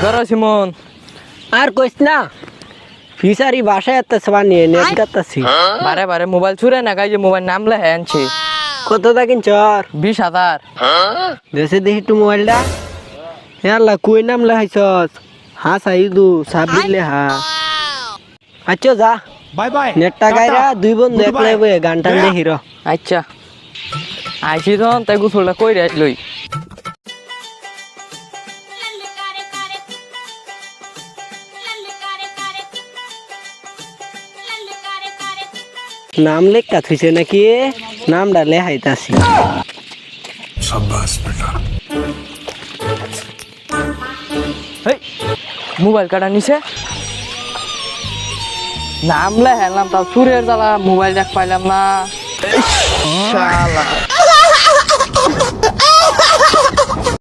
ধরো সিমন। আর কইস না ফিসারি বাসায় এত সবার নিয়ে নেট গাতাছি বারে বারে মোবাইল ছুড়ে না গাই যে মোবাইল নাম লেহে আনছি কত দা কিনছর 20,000। দেশে দেখি একটু মোবাইলটা আল্লাহ কই নাম লেহাইছস হ্যাঁ সাইদু সাবির লেহা আচ্ছা যা বাই বাই নেটটা গাইরা দুই বন্ধু একলাই বয়ে গান টান দেখি র আচ্ছা আইছি তখন তাই গোসলটা কই রে লই। নাম লেখা থুইছে নাকি নামটা লেহাইতাছি হেই মোবাইল কাটা নিছে নাম লেহেলাম তাও সুরের জ্বালা মোবাইল দেখ পাইলাম না। শালা